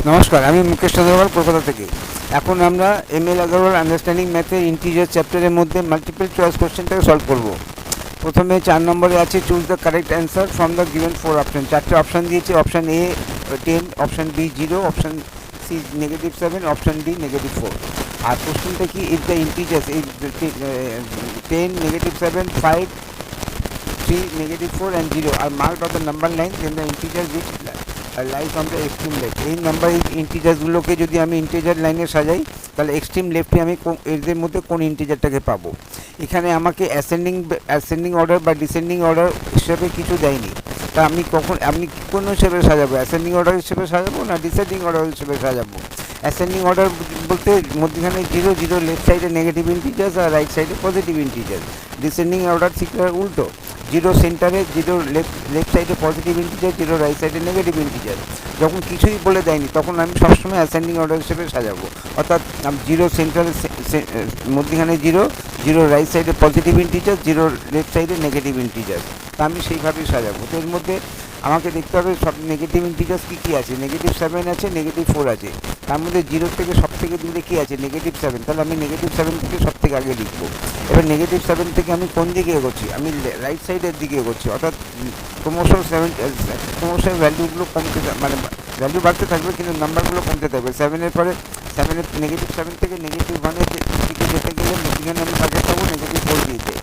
নমস্কার, আমি মুকেশ চন্দ্রপাল কলকাতা থেকে। এখন আমরা এমএল আগারওয়াল আন্ডারস্ট্যান্ডিং ম্যাথের ইন্টিজার চ্যাপ্টারের মধ্যে মাল্টিপল চয়েস কোশ্চেনটাকে সলভ করব। প্রথমে 4 নম্বরে আছে choose the correct answer from the given 4 option. 4টে অপশান দিয়েছে। Option A 10, option B 0, option C -7, option D -4। আর কোশ্চেনটা কি, if the integers is 10, -7, 5, 3, -4 and 0 are marked on the number line, then the integers which lies on the extreme left। এই number ইন্টিজারগুলোকে যদি আমি integer লাইনে সাজাই, তাহলে এক্সট্রিম লেফটে আমি এদের মধ্যে কোন ইন্টিজারটাকে পাবো। এখানে আমাকে অ্যাসেন্ডিং অর্ডার বা ডিসেন্ডিং অর্ডার হিসেবে কিছু দেয়নি। তা আমি কোন হিসেবে সাজাবো? অ্যাসেন্ডিং অর্ডার হিসেবে সাজাবো না ডিসেন্ডিং অর্ডার হিসেবে সাজাবো? অ্যাসেন্ডিং অর্ডার বলতে মধ্যখানে 0, 0, লেফট সাইডে নেগেটিভ ইন্টিজার্স আর রাইট সাইডে পজিটিভ ইন্টিজার্স। ডিসেন্ডিং অর্ডার ঠিক উল্টো, 0 সেন্টারে, 0 লেফট সাইডে পজিটিভ ইন্টিজার, 0 রাইট সাইডে নেগেটিভ ইন্টিজার। যখন কিছুই বলে দেয়নি তখন আমি সবসময় অ্যাসেন্ডিং অর্ডার হিসেবে সাজাবো। অর্থাৎ 0 সেন্টারে মধ্যখানে 0, 0 রাইট সাইডে পজিটিভ ইন্টিজার, 0 লেফট সাইডে নেগেটিভ ইন্টিজার। তা আমি সেইভাবেই সাজাবো। তো এর মধ্যে আমাকে দেখতে হবে সব নেগেটিভ ইন্টিজার্স কী আছে। -7 আছে, -4 আছে। তার মধ্যে 0 থেকে সব থেকে দূরে কী আছে? -7। তাহলে আমি -7 থেকে সব থেকে আগে লিখবো। এবার -7 থেকে আমি কোন দিকে এগোচ্ছি? আমি রাইট সাইডের দিকে এগোচ্ছি। অর্থাৎ ক্রমশ ভ্যালুগুলো কমতে, মানে ভ্যালু বাড়তে থাকবে কিন্তু নাম্বারগুলো কমতে থাকবে। 7-এর পরে -7 থেকে -1-এর দিকে যেতে গেলে এখানে আমি কাকে পাবো? -4 দিয়েছে।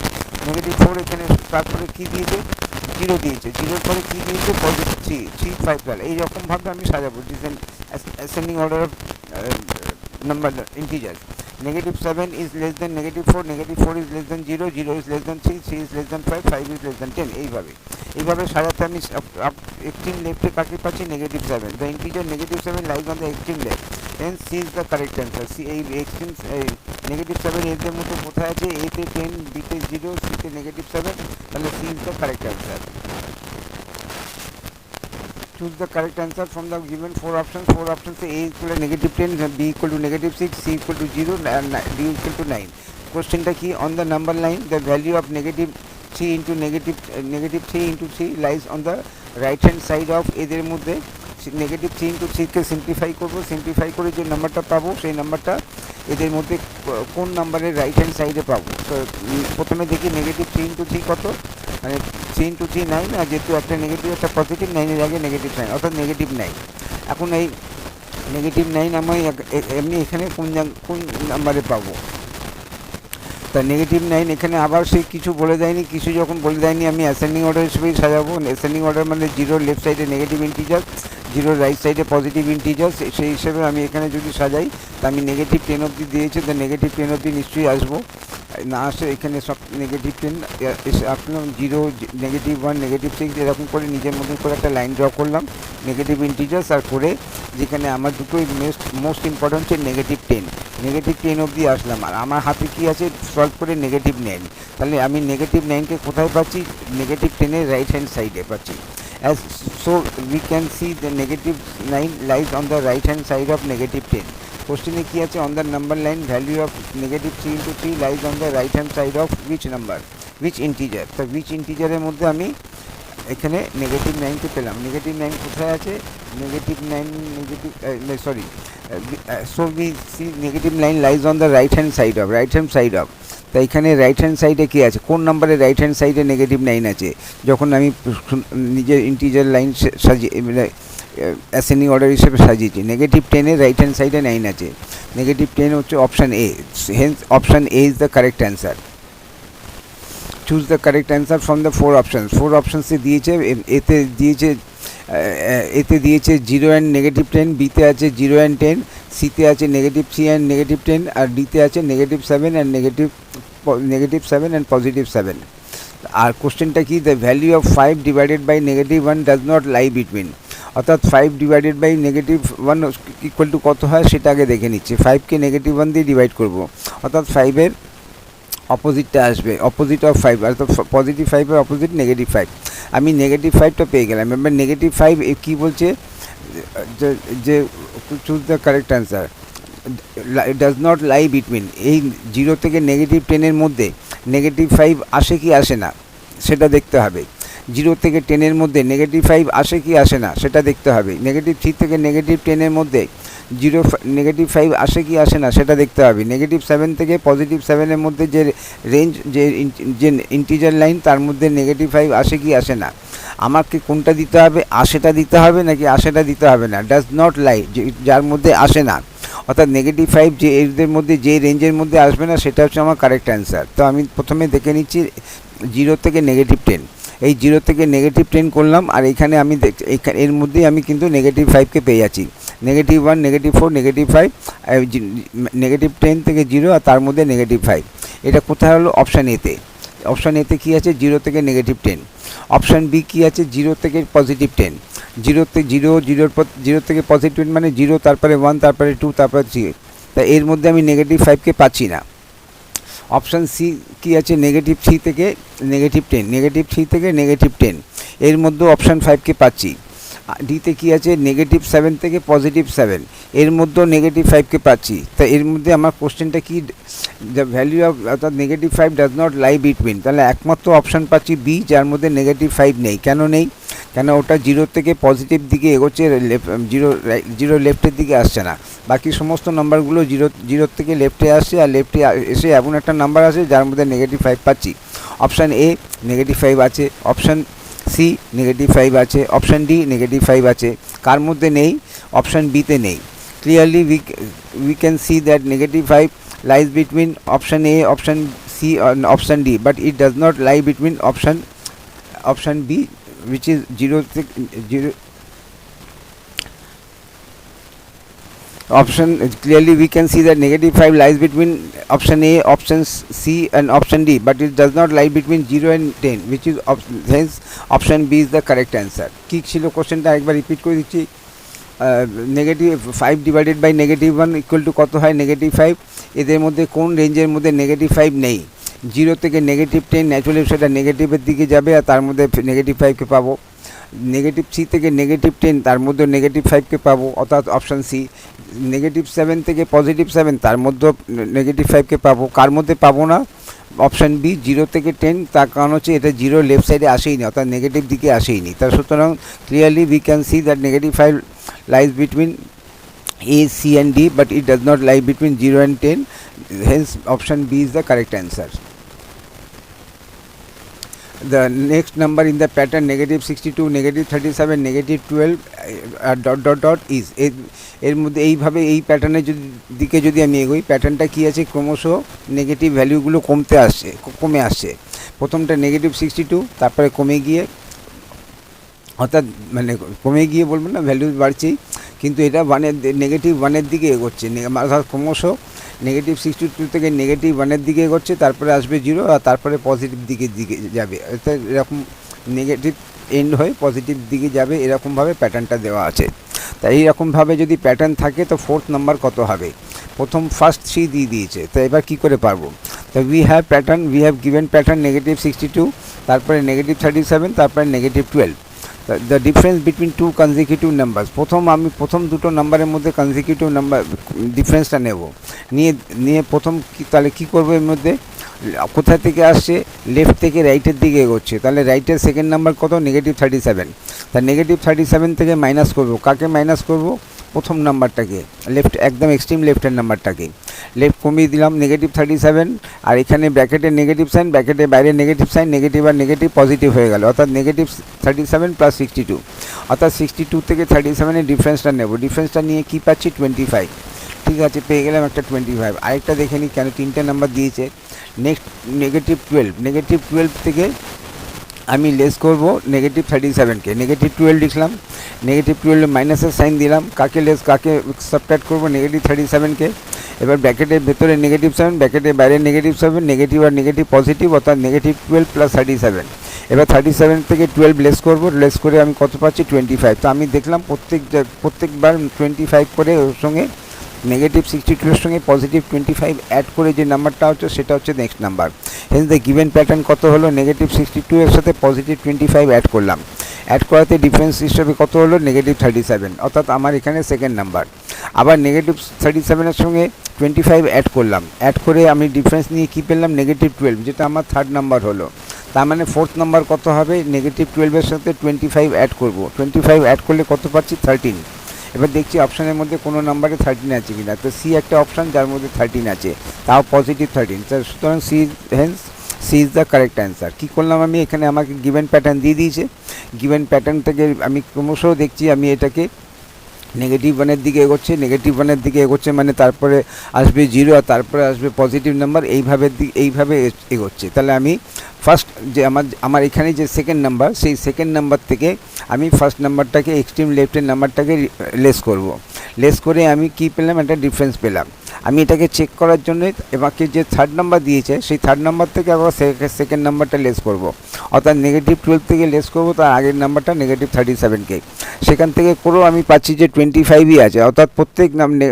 -4 এখানে তারপরে কী দিয়েছে? 0 দিয়েছে। 0-র পরে কী দিয়েছে? +3, 3, 5, 12। এইরকমভাবে আমি সাজাবো ascending order of number integer. -7 is less than -4, -4 is less than 0, 0 is less than 3, 3 is less than 5, 5 is less than 10। এইভাবে সাজাতে আমি এক্সট্রিম লেফটে কাকে পাচ্ছি? -7। The integer -7 lies on the extreme left, then C is the correct answer. C এই extreme -7 এদের মধ্যে কোথায় আছে? এতে 10, বিতে 0, সিতে -7, তাহলে C is the correct answer. Choose the correct answer from the given 4 options. 4 options say A equal to -10, B equal to -6, C equal to 0 and D equal to 9. Question ta ki, on the number line the value of -3 into -3 into 3 lies on the right hand side of এদের মধ্যে -3 into 3 কে simplify করব। Simplify করে যে নাম্বারটা পাবো সেই নাম্বারটা এদের মধ্যে কোন নাম্বারের রাইট হ্যান্ড সাইডে পাবো। তো প্রথমে দেখি -3 into 3 কত, মানে 3 into 3 9, আর যেহেতু একটা নেগেটিভ একটা পজিটিভ, 9-এর আগে -9 অর্থাৎ -9। এখন এই -9 আমি এমনি এখানে কোন নাম্বারে পাবো? তা -9 এখানে আবার সে কিছু বলে দেয়নি। কিছু যখন বলে দেয়নি আমি অ্যাসেন্ডিং অর্ডার হিসেবেই সাজাবো। অ্যাসেন্ডিং অর্ডার মানে 0 লেফট সাইডে নেগেটিভ ইন্টিজার, 0 রাইট সাইডে পজিটিভ ইন্টিজার। সেই হিসেবে আমি এখানে যদি সাজাই তা আমি -10 অবধি দিয়েছে, তো -10 অবধি নিশ্চয়ই আসবো। না আসে এখানে সব -10 এসে আসলাম, 0, -1, -6 এরকম করে নিজের মতন করে একটা লাইন ড্র করলাম নেগেটিভ ইন্টিজার্স। আর করে যেখানে আমার দুটোই মোস্ট ইম্পর্টেন্ট হচ্ছে -10 অবধি আসলাম। আর আমার হাতে কী আছে? সলভ করে -9। তাহলে আমি -9কে কোথায় পাচ্ছি? -10-এর রাইট হ্যান্ড সাইডে পাচ্ছি। As so we can see the -9 lies on the right hand side of -10. কোশ্চেনে কী আছে? On the number line value of -3 into 3 lies on the right hand side of which number, which integer. তো which ইন্টিজারের মধ্যে আমি এখানে -9কে পেলাম। -9 কোথায় আছে? So we see -9 lies on the right hand side of. তো এখানে রাইট হ্যান্ড সাইডে কী আছে? কোন নাম্বারের রাইট হ্যান্ড সাইডে -9 আছে? যখন আমি নিজের ইন্টিজার লাইন সাজিয়ে অ্যাসেন্ডিং অর্ডার হিসেবে সাজিয়েছি, -10-এর রাইট হ্যান্ড সাইডে 9 আছে। -10 হচ্ছে option A, hence option A is the correct answer. Choose the correct answer from the 4 options. 4 অপশানসে দিয়েছে, এতে দিয়েছে 0 and -10, বিতে আছে 0 and 10, সিতে আছে -3 and -10, আর ডিতে আছে -7 and -7 and +7। আর কোশ্চেনটা কি? The value of 5 divided by -1 does not lie between. অর্থাৎ 5 ডিভাইডেড বাই -1 ইকুয়াল টু কত হয় সেটা আগে দেখে নিচ্ছি। 5কে -1 দিয়ে ডিভাইড করব, অর্থাৎ 5-এর অপোজিটটা আসবে, অপোজিট অফ 5, অর্থাৎ পজিটিভ 5-এর অপোজিট -5। আমি -5টা পেয়ে গেলাম। এবার -5 কী বলছে? যে choose the correct answer, does not lie between. এই 0 থেকে -10-এর মধ্যে -5 আসে কি আসে না সেটা দেখতে হবে। 0 থেকে 10-এর মধ্যে -5 আসে কি আসে না সেটা দেখতে হবে। -3 থেকে -10-এর মধ্যে -5 আসে কি আসে না সেটা দেখতে হবে। -7 থেকে +7-এর মধ্যে যে রেঞ্জ যে ইন্টিজার লাইন তার মধ্যে -5 আসে কি আসে না। আমাকে কোনটা দিতে হবে, আশেটা দিতে হবে নাকি আশেটা দিতে হবে না, ডাজ নট লাই, যার মধ্যে আসে না, অর্থাৎ -5 যে এর মধ্যে যে রেঞ্জের মধ্যে আসবে না সেটা হচ্ছে আমার কারেক্ট অ্যান্সার। তো আমি প্রথমে দেখে নিচ্ছি 0 থেকে -10, এই 0 থেকে -10 করলাম, আর এখানে আমি এর মধ্যেই আমি কিন্তু -5কে পেয়ে যাচ্ছি। -1, -4, -5, -10 থেকে 0 আর তার মধ্যে -5। এটা কোথায় হলো? অপশান এতে। অপশান এতে কী আছে? 0 থেকে -10। অপশান বি কী আছে? 0 থেকে +10। 0 থেকে +10 মানে 0, তারপরে 1, তারপরে 2, তারপরে 3। তাই এর মধ্যে আমি -5কে পাচ্ছি না। অপশান সি কী আছে? -3 থেকে -10, -3 থেকে -10, এর মধ্যে অপশান 5কে পাচ্ছি। ডিতে কী আছে? -7 থেকে +7, এর মধ্যেও -5কে পাচ্ছি। তা এর মধ্যে আমার কোশ্চেনটা কি? দ্য ভ্যালু অফ, অর্থাৎ -5 ডাজ নট লাই বিটুইন। তাহলে একমাত্র অপশান পাচ্ছি বি, যার মধ্যে -5 নেই। কেন নেই? কেন ওটা 0 থেকে পজিটিভ দিকে এগোচ্ছে, 0 লেফটের দিকে আসছে না। বাকি সমস্ত নাম্বারগুলো 0 থেকে লেফটে আসছে, আর লেফটে এসে এমন একটা নাম্বার আছে যার মধ্যে -5 পাচ্ছি। অপশান এ -5 আছে, অপশান সি -5 আছে, অপশান ডি -5 আছে। কার মধ্যে নেই? অপশান বিতে নেই। Clearly we can see that -5 lies between option A, option C and option D, but it does not lie between option B, which is 0. Option, clearly we can see that -5 lies between option A, option C and option D, but it does not lie between 0 and 10, which is hence option B is the correct answer. কি ছিল কোশ্চেনটা একবার repeat করে দিচ্ছি। -5 divided by -1 equal to কত হয়? -5। এদের মধ্যে কোন রেঞ্জের মধ্যে -5 নেই? 0 থেকে -10, ন্যাচুরালি সেটা নেগেটিভের দিকে যাবে, আর তার মধ্যে -5কে পাবো। -3 থেকে -10, তার মধ্যে -5কে পাবো, অর্থাৎ অপশান সি। -7 থেকে +7, তার মধ্যে -5কে পাবো। কার মধ্যে পাবো না? অপশান বি, 0 থেকে 10। তার কারণ হচ্ছে এটা 0 লেফট সাইডে আসেইনি, অর্থাৎ নেগেটিভ দিকে আসেইনি। তার সুতরাং clearly we can see that -5 lies between A, C and D, but it does not lie between 0 and 10. Hence option B is the correct answer. The next number in the pattern -62, -37, -12 is এর মধ্যে এইভাবে এই প্যাটার্নের দিকে যদি আমি এগোই, প্যাটার্নটা কী আছে? ক্রমশ নেগেটিভ ভ্যালুগুলো কমে আসছে। প্রথমটা -62, তারপরে কমে গিয়ে, অর্থাৎ মানে কমে গিয়ে বলবো না, ভ্যালু বাড়ছেই, কিন্তু এটা -1-এর দিকে এগোচ্ছে। অর্থাৎ ক্রমশ -62 থেকে -1-এর দিকে এগোচ্ছে, তারপরে আসবে 0, আর তারপরে পজিটিভ দিকে যাবে। অর্থাৎ এরকম নেগেটিভ এন্ড হয়ে পজিটিভ দিকে যাবে, এরকমভাবে প্যাটার্নটা দেওয়া আছে। তাই এইরকমভাবে যদি প্যাটার্ন থাকে তো 4th নাম্বার কত হবে? ফার্স্ট 3 দিয়ে দিয়েছে, তো এবার কী করে পারবো? তো উই হ্যাভ গিভেন প্যাটার্ন -62, তারপরে -37, তারপরে -12। The difference between 2 consecutive numbers. আমি প্রথম দুটো নাম্বারের মধ্যে কনজিকিউটিভ নাম্বার ডিফারেন্সটা নেব, নিয়ে প্রথম তাহলে কী করবো? এর মধ্যে কোথা থেকে আসছে? লেফট থেকে রাইটের দিকে এগোচ্ছে, তাহলে রাইটের সেকেন্ড নাম্বার কত? -37। তা -37 থেকে মাইনাস করবো, কাকে মাইনাস করবো? প্রথম নাম্বারটাকে, লেফট, একদম এক্সট্রিম লেফটের নাম্বারটাকে লেফট কমিয়ে দিলাম, -37, আর এখানে ব্র্যাকেটে নেগেটিভ সাইন, ব্র্যাকেটের বাইরে নেগেটিভ সাইন, নেগেটিভ আর নেগেটিভ পজিটিভ হয়ে গেল, অর্থাৎ -37 + 62, অর্থাৎ 62 থেকে 37-এর ডিফারেন্সটা নেব। ডিফারেন্সটা নিয়ে কী পাচ্ছি? 25। ঠিক আছে, পেয়ে গেলাম একটা 25। আরেকটা দেখে নিই, কেন 3টে নাম্বার দিয়েছে। নেক্সট -12 থেকে আমি লেস করবো -37কে, -12 লিখলাম, -12 মাইনাসের সাইন দিলাম, কাকে সাবট্রাক্ট করবো? -37কে। এবার ব্র্যাকেটের ভেতরে -7, ব্র্যাকেটের বাইরে -7, নেগেটিভ আর নেগেটিভ পজিটিভ, অর্থাৎ -12 + 37। এবার 37 থেকে 12 লেস করবো, লেস করে আমি কত পাচ্ছি? 25। তো আমি দেখলাম প্রত্যেকবার 25 করে ওর সঙ্গে -62-এর সঙ্গে +25 অ্যাড করে যে নাম্বারটা হচ্ছে সেটা হচ্ছে next number. Hence the given pattern কত হলো? -62 এর সাথে +25 অ্যাড করলাম, অ্যাড করাতে ডিফারেন্স হিসেবে কত হলো? -37, অর্থাৎ আমার এখানে সেকেন্ড নাম্বার। আবার -37-এর সঙ্গে 25 অ্যাড করলাম, অ্যাড করে আমি ডিফারেন্স নিয়ে কী পেলাম? -12, যেটা আমার থার্ড নাম্বার হলো। তার মানে ফোর্থ নাম্বার কত হবে, -12 সাথে 25 অ্যাড করব, 25 অ্যাড করলে কত পাচ্ছি 13। এবার দেখছি অপশানের মধ্যে কোনো নাম্বারে 13 আছে কিনা, তো সি একটা অপশান যার মধ্যে 13 আছে, তাও পজিটিভ 13, সুতরাং C is the correct answer. কী করলাম আমি, এখানে আমাকে গিভেন প্যাটার্ন দিয়ে দিয়েছে, গিভেন প্যাটার্ন থেকে আমি ক্রমশ দেখছি আমি এটাকে -1-এর দিকে এগোচ্ছে, মানে তারপরে আসবে 0 আর তারপরে আসবে পজিটিভ নাম্বার, এইভাবে এগোচ্ছে। তাহলে আমি ফার্স্ট যে আমার এখানে যে সেকেন্ড নাম্বার, সেই সেকেন্ড নাম্বার থেকে আমি ফার্স্ট নাম্বারটাকে এক্সট্রিম লেফটের নাম্বারটাকে লেস করে আমি কি পেলাম, একটা ডিফারেন্স পেলাম। আমি এটাকে চেক করার জন্য এবারকে যে থার্ড নাম্বার দিয়েছে সেই থার্ড নাম্বার থেকে আবার সেকেন্ড নাম্বারটা লেস করব, অর্থাৎ -12 থেকে লেস করব তার আগের নাম্বারটা -37কে। সেখান থেকে করেও আমি পাচ্ছি যে 25ই আছে, অর্থাৎ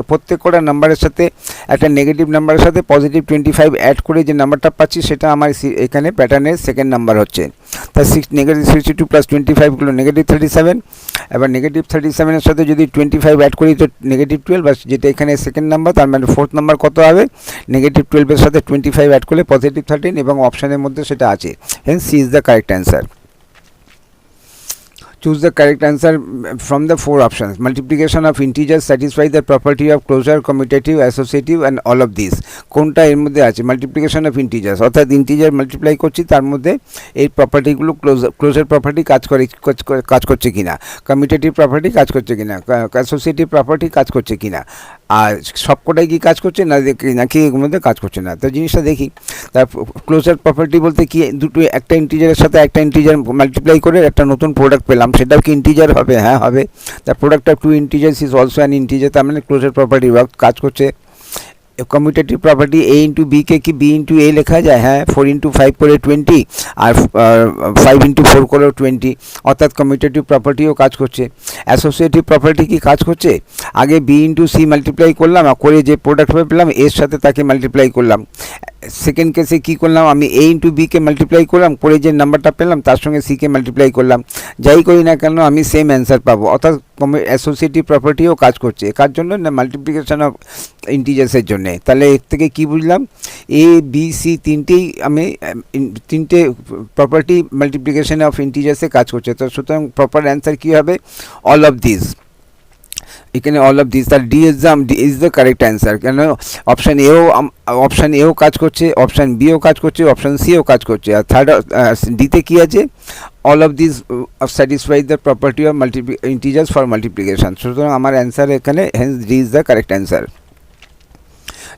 প্রত্যেক কটা নাম্বারের সাথে একটা নেগেটিভ নাম্বারের সাথে পজিটিভ 25 অ্যাড করে যে নাম্বারটা পাচ্ছি সেটা আমার এখানে প্যাটার্নের সেকেন্ড নাম্বার হচ্ছে। তা -62 + 25 হলো -37, এবার -37-এর সাথে যদি 25 অ্যাড করি তো -12, বা যেটা এখানে সেকেন্ড নাম্বার, তার মানে ফোর্থ নাম্বার কত হবে, -12-এর সাথে 25 অ্যাড করলে +13, এবং অপশানের মধ্যে সেটা আছে, hence C is the correct answer. Choose the correct answer from the 4 options. Multiplication of integers satisfy the property of closure, commutative, associative and all of these. কোনটা এর মধ্যে আছে, মাল্টিপ্লিকেশন অফ ইন্টিজার্স, অর্থাৎ ইন্টিজার মাল্টিপ্লাই করছি তার মধ্যে এই প্রপার্টিগুলো closure property কাজ করছে কিনা, কমিউটেটিভ প্রপার্টি কাজ করছে কিনা, অ্যাসোসিয়েটিভ প্রপার্টি কাজ করছে কিনা, আর সবকটাই কি কাজ করছে নাকি এর মধ্যে কাজ করছে না। তো জিনিসটা দেখি, তার ক্লোজার প্রপার্টি বলতে কি, দুটো একটা ইন্টিজারের সাথে একটা ইন্টিজার মাল্টিপ্লাই করে একটা নতুন প্রোডাক্ট পেলাম, সেটাও কি ইন্টিজার হবে, হ্যাঁ হবে। The product of 2 integers is also an integer, তার মানে ক্লোজার প্রপার্টি কাজ করছে। Commutative property a into B কে কি b ইন্টু a লেখা যায়, হ্যাঁ, 4 × 5 করে 20, আর 5 × 4 করেও 20, অর্থাৎ কমিউটেটিভ প্রপার্টিও কাজ করছে। অ্যাসোসিয়েটিভ প্রপার্টি কি কাজ করছে, আগে b ইন্টু c মাল্টিপ্লাই করলাম, আর করে যে প্রোডাক্ট পেলাম এর সাথে তাকে মাল্টিপ্লাই করলাম। সেকেন্ড কেসে কী করলাম, আমি a ইন্টু বিকে মাল্টিপ্লাই করলাম, করে যে নাম্বারটা পেলাম তার সঙ্গে সিকে মাল্টিপ্লাই করলাম, যাই করি না কেন আমি সেম অ্যান্সার পাবো, অর্থাৎ অ্যাসোসিয়েটিভ প্রপার্টিও কাজ করছে, কার জন্য না, মাল্টিপ্লিকেশন অফ ইন্টিজার্সের জন্য। তাহলে এর থেকে কী বুঝলাম, এ বি সি তিনটে প্রপার্টি মাল্টিপ্লিকেশন অফ ইন্টিজার্সে কাজ করছে। তো সুতরাং প্রপার অ্যান্সার কী হবে, অল অফ দিস। এখানে অল অফ দিস, তার D is the correct answer. কেন, অপশান এও কাজ করছে, অপশান বিও কাজ করছে, অপশান সিও কাজ করছে, আর থার্ড ডিতে কী আছে, all of this satisfy the property of integers for multiplication. সুতরাং আমার অ্যান্সার এখানে, hence D is the correct answer.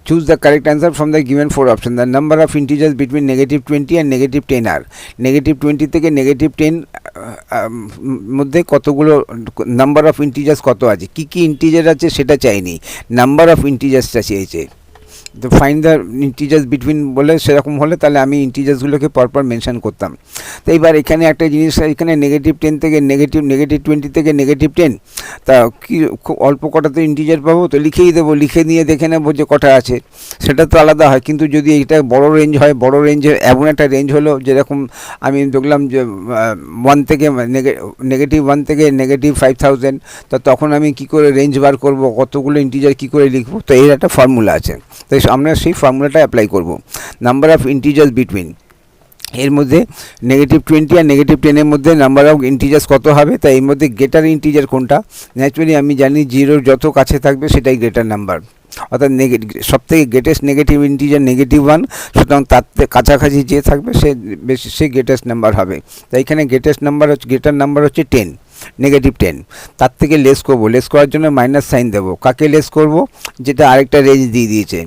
Choose the correct answer from the given 4 options. The number of integers between -20 and -10 are, -20 থেকে -10 মধ্যে কতগুলো number of integers কত আছে, কী কী integer আছে সেটা চাইনি, নাম্বার অফ ইন্টিজার্সটা চেয়েছে। তো ফাইন্ড দ্য ইন্টিজার্স বিটুইন বলে সেরকম হলে তাহলে আমি ইন্টিজার্সগুলোকে পরপর মেনশন করতাম। তো এইবার এখানে একটা জিনিস, এখানে -10 থেকে -20 থেকে -10, তা কি খুব অল্প কটা তো ইন্টিজার পাবো, তো লিখেই দেবো, লিখে নিয়ে দেখে নেবো যে কটা আছে, সেটা তো আলাদা হয়। কিন্তু যদি এটা বড় রেঞ্জ হয়, বড় রেঞ্জের এমন একটা রেঞ্জ হলো যেরকম আমি দেখলাম যে 1 থেকে -1 থেকে -5000, তো তখন আমি কি করে রেঞ্জ বার করব, কতগুলো ইন্টিজার কি করে লিখবো, তো এর একটা ফর্মুলা আছে, তাই আমরা সেই ফর্মুলাটা অ্যাপ্লাই করব। নাম্বার অফ ইন্টিজার্স বিটুইন, এর মধ্যে -20 আর -10 মধ্যে নাম্বার অফ ইন্টিজার্স কত হবে, তাই এর মধ্যে গ্রেটার ইন্টিজার কোনটা, ন্যাচুরালি আমি জানি 0 যত কাছে থাকবে সেটাই গ্রেটার নাম্বার, অর্থাৎ সবথেকে গ্রেটেস্ট নেগেটিভ ইন্টিজার -1, সুতরাং তার কাছাকাছি যে থাকবে সে গ্রেটেস্ট নাম্বার হবে। তাই এখানে গ্রেটার নাম্বার হচ্ছে 10, -10, তার থেকে লেস করবো, লেস করার জন্য মাইনাস সাইন দেবো, কাকে লেস করব, যেটা আরেকটা রেঞ্জ দিয়ে দিয়েছে,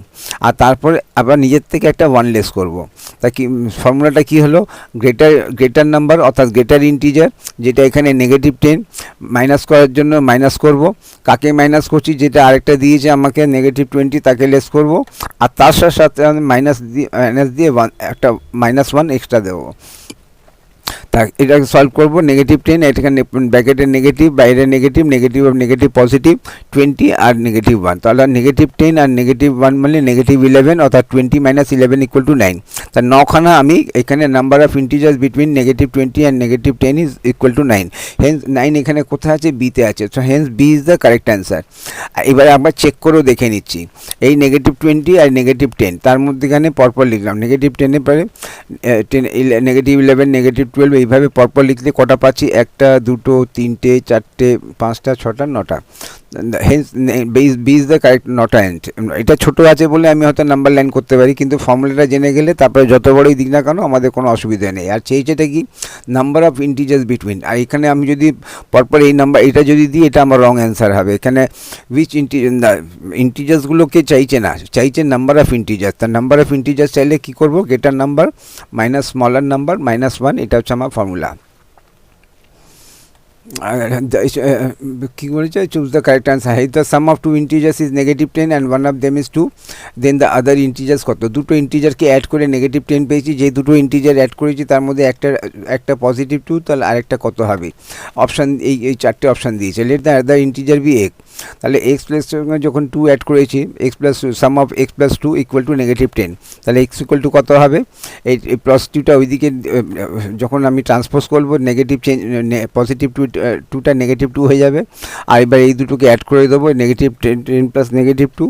আর তারপরে আবার নিজের থেকে একটা 1 লেস করব। তা কি ফর্মুলাটা কি হলো, গ্রেটার নাম্বার অর্থাৎ গ্রেটার ইন্টিজার, যেটা এখানে -10, মাইনাস করার জন্য মাইনাস করব, কাকে মাইনাস করছি, যেটা আরেকটা দিয়েছে আমাকে -20, তাকে লেস করব, আর তার সাথে মাইনাস দিয়ে একটা -1 এক্সট্রা দেবো। তা এটাকে সলভ করবো, -10 এখানে ব্র্যাকেটের নেগেটিভ, বাইরে negative, negative of negative positive 20 আর -1, তাহলে -10 আর -1 মানে -11, অর্থাৎ 20 - 11 = 9। তা 9খানা আমি এখানে number of integers between -20 and -10 is equal to 9। Hence 9 এখানে কোথায় আছে? বিতে আছে। So hence B is the correct answer. এবারে আমরা চেক করেও দেখে নিচ্ছি, এই -20 আর -10 তার মধ্যেখানে পরপর লিখলাম, -10 পরে 11, -12 এইভাবে পরপর লিখলে কটা পাচ্ছি? 1, 2, 3, 4, 5, 6, 9টা। Hence B is the correct, 9টা। এটা ছোটো আছে বলে আমি হয়তো নাম্বার লাইন করতে পারি, কিন্তু ফর্মুলাটা জেনে গেলে তারপরে যত বড়ই দিক না কেন আমাদের কোনো অসুবিধা নেই। আর চেয়েছেটা কি? Number of integers between. আর এখানে আমি যদি পরপর এই নাম্বার এটা যদি দিই, এটা আমার রং অ্যান্সার হবে। এখানে উইচ ইন্টিজার্সগুলোকে চাইছে না, চাইছে নাম্বার অফ ইন্টিজার্স। তার নাম্বার অফ ইন্টিজার্স চাইলে কী করবো? Greater number minus smaller number -1, এটা হচ্ছে আমার ফর্মুলা। কি বলেছে? Choose the correct answer. If the sum of two integers is -10 and one of them is 2, then the other integers কত? দুটো ইন্টিজারকে অ্যাড করে -10 পেয়েছি, যে দুটো ইন্টিজার অ্যাড করেছি তার মধ্যে একটা পজিটিভ 2, তাহলে আরেকটা কত হবে? অপশান এই 4টে অপশান দিয়েছে। Let the other integer be x, তাহলে x প্লাস যখন 2 অ্যাড করেছি, x plus sum of x plus 2 equal to -10, তাহলে x ইকুয়াল টু কত হবে? এই +2টা ওইদিকে যখন আমি ট্রান্সপোজ করবো, নেগেটিভ চেঞ্জ, পজিটিভ 2টা -2 হয়ে যাবে। আর এবার এই দুটোকে অ্যাড করে দেবো, -10 প্লাস -2,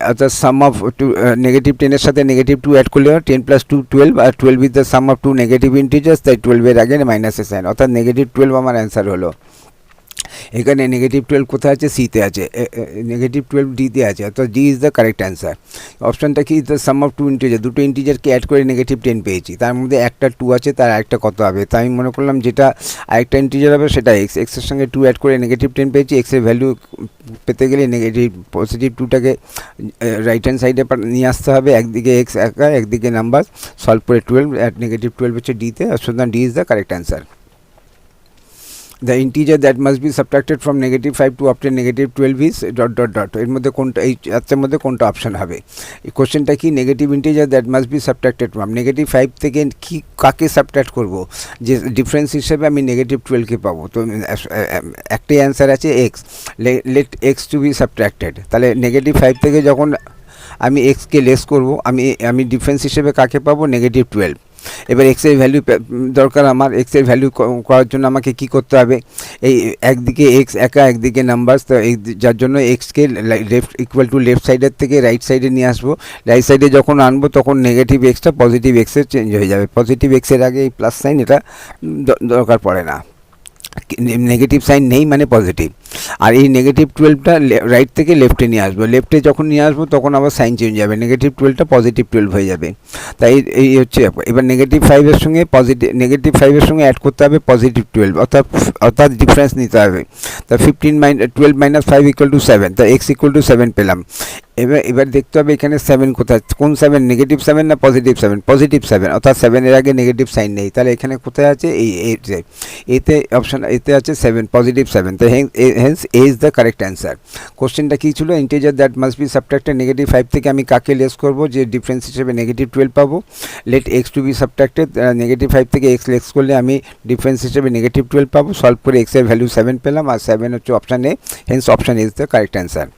অর্থাৎ সাম অফ -10-এর সাথে -2 অ্যাড করলে 10 প্লাস 2 12, আর 12 is the sum of two negative integers, তাই 12-এর আগে মাইনাসের সাইন, অর্থাৎ -12 আমার অ্যান্সার হলো। এখানে -12 কোথায় আছে? সিতে আছে, -12 ডিতে আছে, অর্থাৎ D is the correct answer. অপশানটা কি? The sum of two integer, দুটো ইন্টিজারকে অ্যাড করে -10 পেয়েছি, তার মধ্যে একটা 2 আছে, তার আরেকটা কত হবে? তাই আমি মনে করলাম যেটা আরেকটা ইন্টিজার হবে সেটা x, এর সঙ্গে 2 অ্যাড করে -10 পেয়েছি। এক্সের ভ্যালু পেতে গেলে পজিটিভ 2টাকে রাইট হ্যান্ড সাইডে নিয়ে আসতে হবে, একদিকে x একা, একদিকে নাম্বার, সলভ করে 12, -12 হচ্ছে ডিতে, সুতরাং D is the correct answer. The integer that must be subtracted from -5 to obtain -12 is ... এর মধ্যে কোনটা, এই চারটের মধ্যে কোনটা অপশন হবে? এই কোশ্চেনটা কি? Negative integer that must be subtracted from -5 থেকে কি কাকে সাবট্রাক্ট করব? যে ডিফারেন্স হিসেবে আমি -12কে পাবো, তো একটাই অ্যান্সার আছে x, let x to be subtracted. তাহলে -5 থেকে যখন আমি x-কে লেস করব, আমি ডিফারেন্স হিসেবে কাকে পাবো? -12। এবার এক্সের ভ্যালু দরকার আমার, এক্সের ভ্যালু করার জন্য আমাকে কি করতে হবে? এই একদিকে এক্স একা, একদিকে নাম্বারস, তো যার জন্য এক্সকে ইকুয়াল টু লেফট সাইডের থেকে রাইট সাইডে নিয়ে আসবো। রাইট সাইডে যখন আনবো তখন নেগেটিভ এক্সটা পজিটিভ এক্সে চেঞ্জ হয়ে যাবে। পজিটিভ এক্সের আগে এই প্লাস সাইন, এটা দরকার পড়ে না, নেগেটিভ সাইন নেই মানে পজিটিভ। আর এই -12টা রাইট থেকে লেফটে নিয়ে আসবো, লেফটে যখন নিয়ে আসবো তখন আবার সাইন চেঞ্জ হবে, -12টা +12 হয়ে যাবে। তাই এই হচ্ছে। এবার -5-এর সঙ্গে -5-এর সঙ্গে অ্যাড করতে হবে +12, অর্থাৎ ডিফারেন্স নিতে হবে। তা 12 - 5 = 7, তা x = 7 পেলাম। এবার দেখতে হবে এখানে 7 কোথায়, কোন 7? -7 না +7? +7, অর্থাৎ 7-এর আগে নেগেটিভ সাইন নেই, তাহলে এখানে কোথায় আছে? এই এতে অপশান এতে আছে 7, +7, তো hence A is the correct answer. কোশ্চেনটা কী ছিল? Integer that must be subtracted, -5 থেকে আমি কাকে লেস করবো? যে ডিফারেন্স হিসেবে -12 পাবো। Let x two be subtracted, -5 থেকে এক্স লেস করলে আমি ডিফারেন্স হিসেবে -12 পাবো। সলভ করে এক্সের ভ্যালু 7 পেলাম, আর 7 হচ্ছে option A, hence option is the correct answer.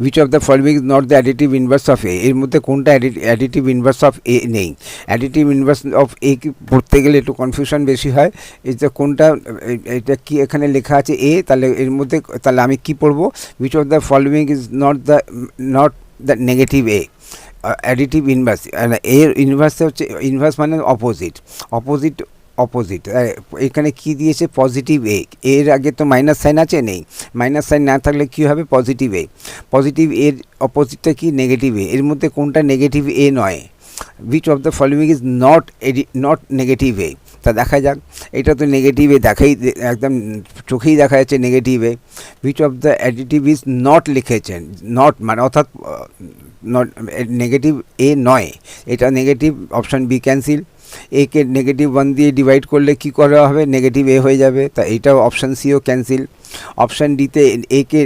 Which of the following is not the additive inverse of a? এর মধ্যে কোনটা অ্যাডিটিভ ইনভার্স অফ এ নেই? অ্যাডিটিভ ইনভার্স অফ এ কি পড়তে গেলে একটু কনফিউশন বেশি হয়। এটা কোনটা, এটা কি এখানে লেখা আছে এ, তাহলে এর মধ্যে তাহলে আমি কি পড়বো? Which of the following is not the negative a? Additive inverse, এর ইনভার্স হচ্ছে, ইনভার্স মানে অপোজিট। এখানে কি দিয়েছে? পজিটিভ এ, এর আগে তো মাইনাস সাইন আছে, নেই। মাইনাস সাইন না থাকলে কী হবে? পজিটিভ এ। পজিটিভ এর অপোজিটটা কি? নেগেটিভ এ। এর মধ্যে কোনটা নেগেটিভ এ নয়? Which of the following is not negative এ? তা দেখা যাক, এটা তো নেগেটিভ এ দেখাই, একদম চোখেই দেখা যাচ্ছে negative A. Which of the additive is not লিখেছেন, নট মানে অর্থাৎ নট, নেগেটিভ এ নয়, এটা নেগেটিভ। Option B cancel. একে -1 দিয়ে ডিভাইড করলে কি করা হবে? নেগেটিভ এ হয়ে যাবে, তা এইটাও অপশান সিও ক্যান্সেল। অপশান ডিতে এ কে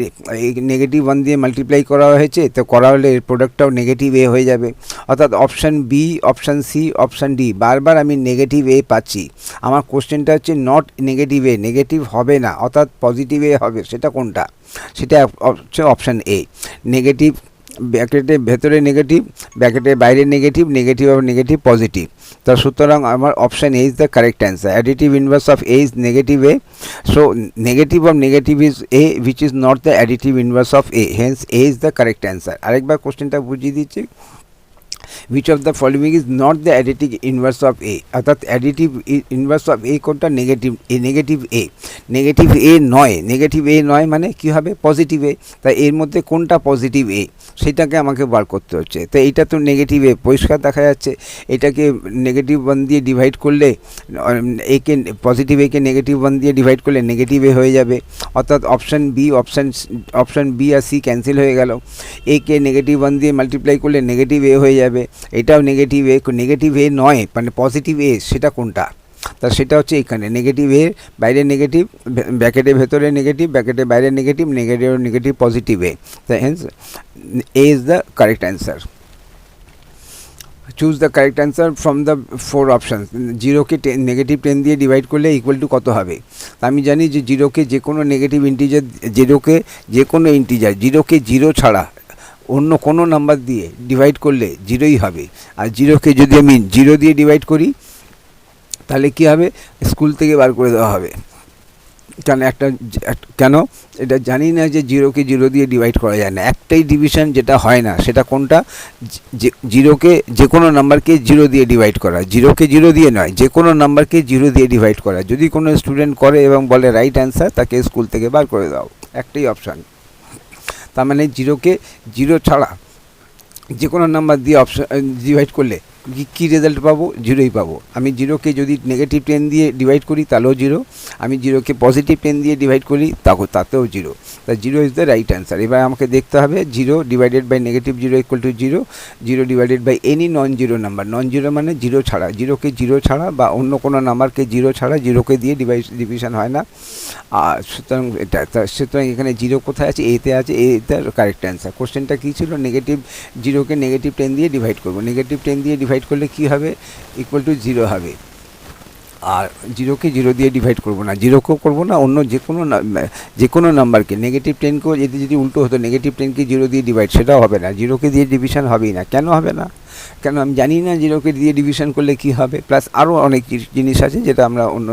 -1 দিয়ে মাল্টিপ্লাই করা হয়েছে, তো করা হলে এর প্রোডাক্টটাও -a হয়ে যাবে। অর্থাৎ option B, option C, option D, বারবার আমি -a পাচ্ছি। আমার কোশ্চেনটা হচ্ছে নট -a, নেগেটিভ হবে না, অর্থাৎ পজিটিভ এ হবে। সেটা কোনটা? সেটা হচ্ছে অপশান এ। নেগেটিভ ব্র্যাকেটের ভেতরে নেগেটিভ, ব্র্যাকেটের বাইরে নেগেটিভ, নেগেটিভ আর নেগেটিভ পজিটিভ। তো সুতরাং আমার option A is the correct answer. Additive inverse of A is negative A, so negative of negative is a, which is not the additive inverse of a, hence a is the correct answer. আরেকবার কোশ্চেনটা বুঝিয়ে দিচ্ছি। which of the following is not the additive inverse of a, অর্থাৎ additive inverse of এ কোনটা? Negative এ, negative এ। Negative এ নয়, negative এ নয় মানে কি হবে? Positive A. তাই এর মধ্যে কোনটা পজিটিভ এ সেটাকে আমাকে বার করতে হচ্ছে। তো এইটা তো নেগেটিভ এ, পরিষ্কার দেখা যাচ্ছে। এটাকে -1 দিয়ে ডিভাইড করলে, একে পজিটিভ একে -1 দিয়ে ডিভাইড করলে নেগেটিভ এ হয়ে যাবে। অর্থাৎ অপশান বি, অপশান বি আর সি ক্যান্সেল হয়ে গেল। একে -1 দিয়ে মাল্টিপ্লাই করলে নেগেটিভ এ হয়ে যাবে। এটাও নেগেটিভ এ, নেগেটিভ এ নয় মানে পজিটিভ এ, সেটা কোনটা? তা সেটা হচ্ছে এখানে নেগেটিভ এর বাইরে নেগেটিভ, ব্র্যাকেটের ভেতরে নেগেটিভ, ব্র্যাকেটের বাইরে negative, negative negative positive A. তাই hence A is the correct answer. Choose the correct answer from the 4 options. জিরোকে -10 দিয়ে ডিভাইড করলে ইকুয়াল টু কত হবে? আমি জানি যে জিরোকে যে কোনো নেগেটিভ ইন্টিজার, জিরোকে জিরো ছাড়া অন্য কোনো নাম্বার দিয়ে ডিভাইড করলে জিরোই হবে। আর জিরোকে যদি আমি 0 দিয়ে ডিভাইড করি তাহলে কী হবে? স্কুল থেকে বার করে দেওয়া হবে। কেন এটা জানি না যে জিরোকে 0 দিয়ে ডিভাইড করা যায় না। একটাই ডিভিশন যেটা হয় না সেটা কোনটা? জিরোকে যে কোনো নাম্বারকে 0 দিয়ে ডিভাইড করা। জিরোকে 0 দিয়ে নয়, যে কোনো নাম্বারকে 0 দিয়ে ডিভাইড করা। যদি কোনো স্টুডেন্ট করে এবং বলে রাইট অ্যান্সার, তাকে স্কুল থেকে বার করে দাও। একটাই অপশান। তার মানে জিরোকে 0 ছাড়া যে কোনো নাম্বার দিয়ে ডিভাইড করলে কী রেজাল্ট পাবো? জিরোই পাবো। আমি জিরোকে যদি -10 দিয়ে ডিভাইড করি তাহলেও জিরো, আমি জিরোকে +10 দিয়ে ডিভাইড করি তাতেও জিরো। তা zero is the right answer. এবার আমাকে দেখতে হবে 0 divided by -0 equal to 0, 0 divided by any non zero number. Non zero মানে জিরো ছাড়া, জিরোকে 0 ছাড়া বা অন্য কোনো নাম্বারকে 0 ছাড়া জিরোকে দিয়ে ডিভিশন হয় না। সুতরাং সুতরাং এখানে জিরো কোথায় আছে? এতে আছে। এতে কারেক্ট অ্যান্সার। কোশ্চেনটা কী ছিল? জিরোকে -10 দিয়ে ডিভাইড করবো। -10 দিয়ে ডিভাইড করলে কী হবে? ইকুয়াল টু 0 হবে। আর জিরোকে 0 দিয়ে ডিভাইড করবো না, জিরোকেও করবো না, অন্য যে কোনো নাম্বারকে। -10কেও যদি উল্টো হতো, -10কে 0 দিয়ে ডিভাইড, সেটাও হবে না। জিরোকে দিয়ে ডিভিশন হবেই না। কেন হবে না? কেন আমি জানি না জিরোকে দিয়ে ডিভিশন করলে কি হবে। প্লাস আরও অনেক জিনিস আছে যেটা আমরা অন্য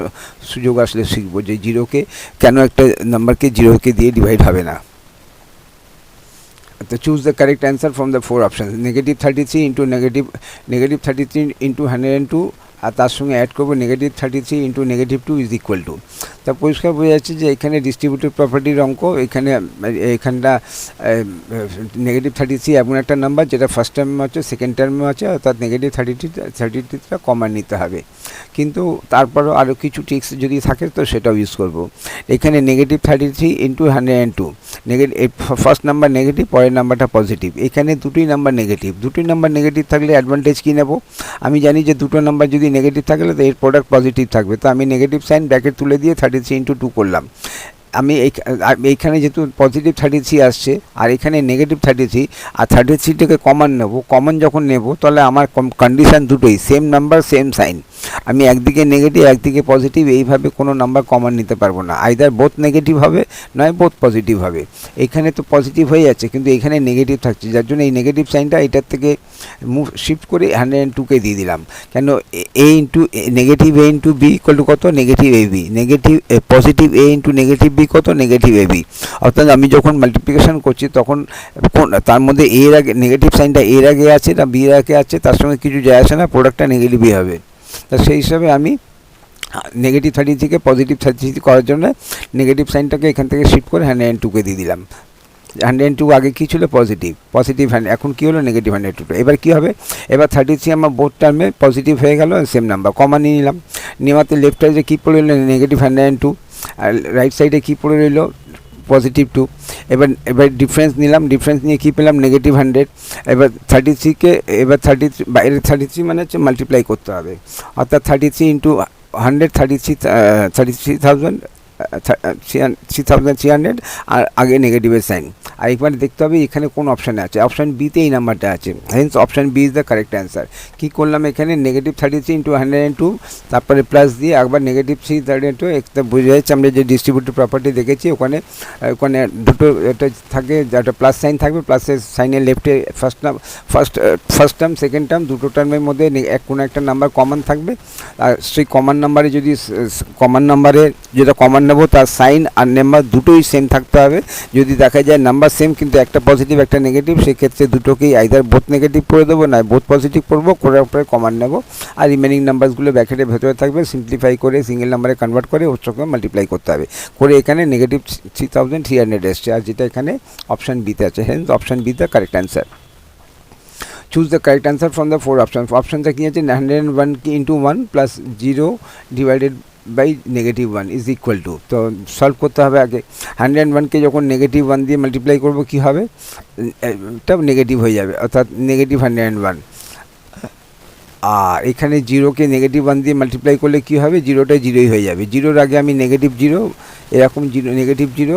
সুযোগ আসলে শিখবো, যে জিরোকে কেন একটা নাম্বারকে 0কে দিয়ে ডিভাইড হবে না। তো choose the correct answer from the 4 option. -33 into -33 into 102, আর তার সঙ্গে অ্যাড করবো -33 ইন্টু -2 ইজ ইকুয়াল টু। তা পরিষ্কার বোঝা যাচ্ছে যে এখানে ডিস্ট্রিবিউটিভ প্রপার্টির অঙ্ক। এখানটা -33 এমন একটা নাম্বার যেটা ফার্স্ট টার্মে আছে, সেকেন্ড টার্মে আছে, অর্থাৎ -33টা কমন নিতে হবে। কিন্তু তারপরও আরও কিছু ট্রিক্স যদি থাকে তো সেটাও ইউজ করব। এখানে -33 ইন্টু 102, ফার্স্ট নাম্বার নেগেটিভ, পরের নাম্বারটা পজিটিভ। এখানে দুটোই নাম্বার নেগেটিভ থাকলে অ্যাডভান্টেজ কী নেব? আমি জানি যে দুটো নাম্বার যদি নেগেটিভ থাকলে তো এর প্রোডাক্ট পজিটিভ থাকবে। তো আমি নেগেটিভ সাইন ব্র্যাকেট তুলে দিয়ে 33 ইন্টু 2 করলাম। আমি এইখানে যেহেতু পজিটিভ 33 আসছে আর এখানে নেগেটিভ 33, আর 33টাকে কমন নেব। কমন যখন নেব তাহলে আমার কন্ডিশান দুটোই সেম নাম্বার সেম সাইন। আমি একদিকে নেগেটিভ একদিকে পজিটিভ এইভাবে কোনো নাম্বার কমন নিতে পারবো না। আইদার বোথ নেগেটিভ হবে নয় বোথ পজিটিভ হবে। এখানে তো পজিটিভ হয়ে যাচ্ছে কিন্তু এখানে নেগেটিভ থাকছে, যার জন্য এই নেগেটিভ সাইনটা এটার থেকে শিফট করে 102কে দিয়ে দিলাম। কেন? Negative A into B equal to কত? Negative A B. Positive A into negative B কত? Negative A B. অর্থাৎ আমি যখন মাল্টিপ্লিকেশন করছি তখন তার মধ্যে এর আগে নেগেটিভ সাইনটা এর আগে আছে না বির আগে আছে তার সঙ্গে কিছু যায় আসে না, প্রোডাক্টটা নেগেটিভই হবে। তা সেই হিসাবে আমি -33 থেকে +33 করার জন্য নেগেটিভ সাইনটাকে এখান থেকে শিফট করে 102কে দিয়ে দিলাম। 102 আগে কী ছিল? পজিটিভ। এখন কী হলো? নেগেটিভ 102। এবার কী হবে? এবার 33 আমার বোথ টার্মে পজিটিভ হয়ে গেল, সেম নাম্বার কমন নিয়ে নিলাম। নেওয়াতে লেফট সাইডে কী পড়ে রইল? নেগেটিভ 102, আর রাইট সাইডে কী পড়ে রইল? +2। এবার ডিফারেন্স নিলাম, ডিফারেন্স নিয়ে কী পেলাম? -100। এবার 33কে বাইরে 33 মানে হচ্ছে মাল্টিপ্লাই করতে হবে, অর্থাৎ 33 ইন্টু 100 33,000 3300 আর আগে নেগেটিভের সাইন। আর একবার দেখতে হবে এখানে কোন অপশানে আছে, অপশান বিতে এই নাম্বারটা আছে, hence option B is the correct answer. কী করলাম এখানে -33 × 102, তারপরে প্লাস দিয়ে একবার -332, একটা বোঝা যাচ্ছে আমরা যে ডিস্ট্রিবিউটিভ প্রপার্টি দেখেছি ওখানে ওখানে দুটো এটা থাকে, একটা প্লাস সাইন থাকবে, প্লাসের সাইনের লেফটে ফার্স্ট টার্ম সেকেন্ড টার্ম দুটো টার্মের মধ্যে কোনো একটা নাম্বার কমন থাকবে, আর সেই কমন নাম্বারে যদি কমন নাম্বারে যেটা কমন নেব তার সাইন আর নাম্বার দুটোই সেম থাকতে হবে। যদি দেখা যায় নাম্বার সেম কিন্তু একটা পজিটিভ একটা নেগেটিভ, সেক্ষেত্রে দুটোকেই আইদার বোথ নেগেটিভ করে দেবো, না বোথ পজিটিভ করবো, করার পরে কমন নেব, আর রিমেনিং নাম্বারসগুলো ব্র্যাকেটের ভেতরে থাকবে, সিম্পলিফাই করে সিঙ্গেল নাম্বারে কনভার্ট করে ওর সঙ্গে মাল্টিপ্লাই করতে হবে, করে এখানে -3300 এসছে, আর যেটা এখানে অপশান বিতে আছে, hence option B the correct answer. Choose the correct answer from the 4 option. অপশানটা কী আছে, 101 × 1 + 0 divided by -1 is equal to, তো সলভ করতে হবে আগে। 101কে যখন -1 দিয়ে মাল্টিপ্লাই করবো কী হবে, এটা নেগেটিভ হয়ে যাবে, অর্থাৎ -101। আর এখানে 0কে -1 দিয়ে মাল্টিপ্লাই করলে কী হবে, 0টা 0ই হয়ে যাবে, 0-র আগে আমি -0 এরকম -0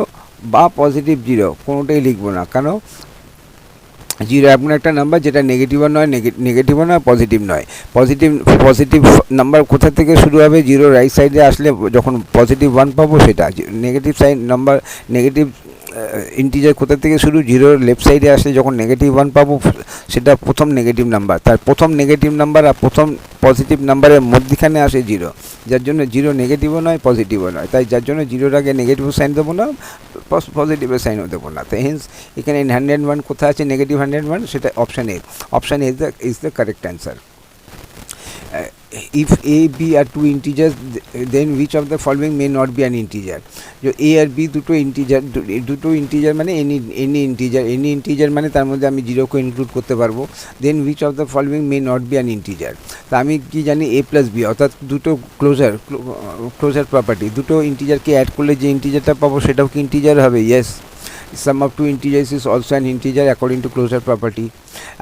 বা +0 কোনোটাই লিখবো না, কেন 0 এমন একটা নাম্বার যেটা নেগেটিভও নয় পজিটিভ নয়। পজিটিভ নাম্বার কোথা থেকে শুরু হবে, 0 রাইট সাইডে আসলে যখন +1 পাবো সেটা, negative side number negative integer কোথা থেকে শুরু, 0 লেফট সাইডে আসলে যখন -1 পাবো সেটা প্রথম নেগেটিভ নাম্বার, তার প্রথম নেগেটিভ নাম্বার আর প্রথম পজিটিভ নাম্বারের মধ্যখানে আসে 0, যার জন্য 0 নেগেটিভও নয় পজিটিভও নয়, তাই যার জন্য 0-র আগে নেগেটিভ সাইন দেবো না, পজিটিভের সাইনও দেবো না, তাই হেন্স এখানে 101 কোথায় আছে, -101, সেটা option A, option A is the correct answer. if a b are two integers then which of the following may not be an integer। जो a আর b দুটো ইন্টিজার মানে এনি ইন্টিজার মানে তার মধ্যে আমি 0 কে ইনক্লুড করতে পারবো, then which of the following may not be an integer। তা আমি কি জানি a + b অর্থাৎ দুটো ক্লোজার প্রপার্টি, দুটো ইন্টিজারকে অ্যাড করলে যে ইন্টিজারটা পাবো সেটাও কি ইন্টিজার হবে, yes. sum of two integers is also an integer according to closure property।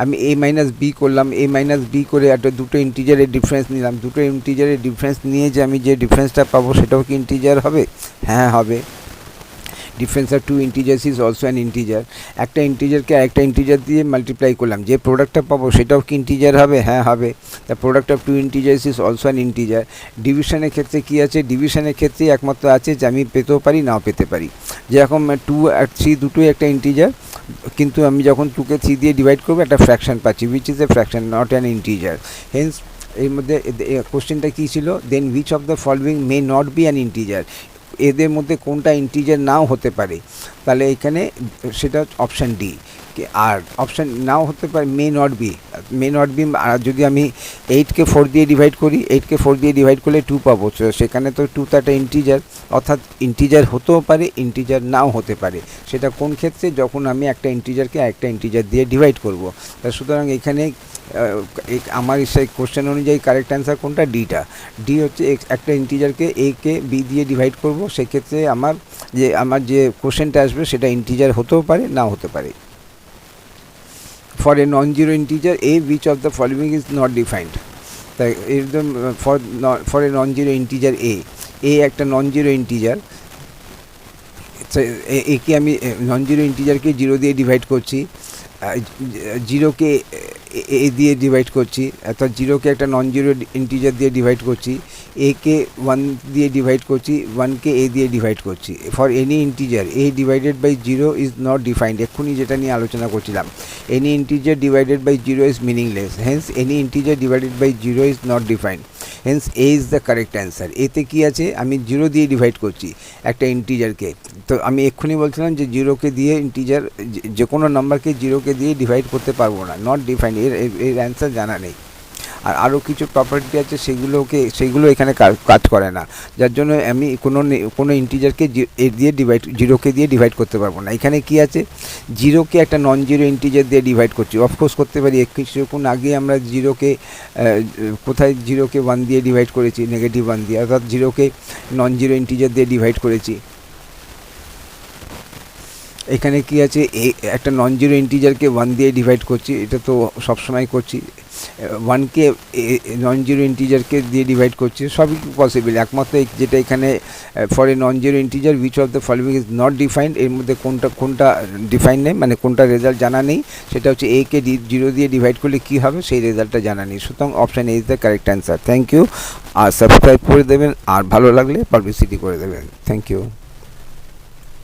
আমি a - b করলাম, a - b করে একটা দুটো ইন্টিজারের ডিফারেন্স নিলাম, দুটো ইন্টিজারের ডিফারেন্স নিয়ে যে আমি যে ডিফারেন্সটা পাবো সেটাও কি ইন্টিজার হবে, হ্যাঁ হবে। Difference of two integers is also an integer. একটা ইন্টিজারকে আরেকটা ইন্টিজার দিয়ে মাল্টিপ্লাই করলাম, যে প্রোডাক্টটা পাবো সেটাও কি ইন্টিজার হবে, হ্যাঁ হবে। The product of two integers is also an integer. ডিভিশনের ক্ষেত্রে কী আছে, ডিভিশনের ক্ষেত্রে একমাত্র আছে যে আমি পেতেও পারি নাও পেতে পারি, যেরকম 2 আর 3 দুটোই একটা ইন্টিজার, কিন্তু আমি যখন 2কে 3 দিয়ে ডিভাইড করবো একটা ফ্র্যাকশন পাচ্ছি, which is a fraction not an integer. Hence এর মধ্যে কোশ্চেনটা কী ছিল, then which of the following may not be an integer, এদের মধ্যে কোনটা ইন্টিজার নাও হতে পারে, তাহলে এখানে সেটা অপশান ডি। আর অপশান নাও হতে পারে মে নট বি, আর যদি আমি 8কে 4 দিয়ে ডিভাইড করি, 8কে 4 দিয়ে ডিভাইড করলে 2 পাবো, সেখানে তো 2 তো একটা ইন্টিজার, অর্থাৎ ইন্টিজার হতেও পারে ইন্টিজার নাও হতে পারে, সেটা কোন ক্ষেত্রে, যখন আমি একটা ইন্টিজারকে একটা ইন্টিজার দিয়ে ডিভাইড করব। সুতরাং এখানে আমার সেই কোশ্চেন অনুযায়ী কারেক্ট অ্যান্সার কোনটা, ডি হচ্ছে একটা ইন্টিজারকে এ কে বি দিয়ে ডিভাইড করব, সেক্ষেত্রে আমার যে কোশ্চেনটা আসবে সেটা ইন্টিজার হতেও পারে নাও হতে পারে। For a non zero integer A which of the following is not defined। তাই একদম for a non zero integer A একটা নন জিরো ইন্টিজার, একে আমি নন জিরো ইন্টিজারকে 0 দিয়ে ডিভাইড করছি, 0কে এ দিয়ে ডিভাইড করছি, অর্থাৎ 0কে একটা নন জিরো ইন্টিজার দিয়ে ডিভাইড করছি, একে 1 দিয়ে ডিভাইড করছি, 1কে এ দিয়ে ডিভাইড করছি। For any integer A divided by 0 is not defined, এক্ষুনি যেটা নিয়ে আলোচনা করছিলাম, any integer divided by 0 is meaningless, hence any integer divided by 0 is not defined, hence A is the correct answer. এতে কী আছে, আমি 0 দিয়ে ডিভাইড করছি একটা ইন্টিজারকে, তো আমি এক্ষুনি বলছিলাম যে 0কে দিয়ে ইন্টিজার যে কোনো নাম্বারকে 0কে দিয়ে ডিভাইড করতে পারবো না, নট ডিফাইন্ড, এর অ্যান্সার জানা নেই। আর আরও কিছু প্রপার্টি আছে সেগুলো এখানে কাজ করে না, যার জন্য আমি কোনো ইন্টিজারকে এ দিয়ে 0কে দিয়ে ডিভাইড করতে পারবো না। এখানে কি আছে, 0কে একটা নন জিরো ইন্টিজার দিয়ে ডিভাইড করছি, অফকোর্স করতে পারি, কিছুক্ষণ আগে আমরা 0কে কোথায় 0কে 1 দিয়ে ডিভাইড করেছি, -1 দিয়ে, অর্থাৎ 0কে নন জিরো ইন্টিজার দিয়ে ডিভাইড করেছি। এখানে কি আছে, একটা নন জিরো ইন্টিজারকে 1 দিয়ে ডিভাইড করছি, এটা তো সবসময় করছি। 1কে নন জিরো ইন্টিজারকে দিয়ে ডিভাইড করছি, সবই পসিবল। একমাত্র যেটা এখানে for a non zero integer which of the following is not defined, এর মধ্যে কোনটা ডিফাইন নেই, মানে কোনটা রেজাল্ট জানা নেই, সেটা হচ্ছে একে 0 দিয়ে ডিভাইড করলে কী হবে সেই রেজাল্টটা জানা নেই। সুতরাং option A is the correct answer. Thank you. আর সাবস্ক্রাইব করে দেবেন, আর ভালো লাগলে পাবলিসিটি করে দেবেন। Thank you.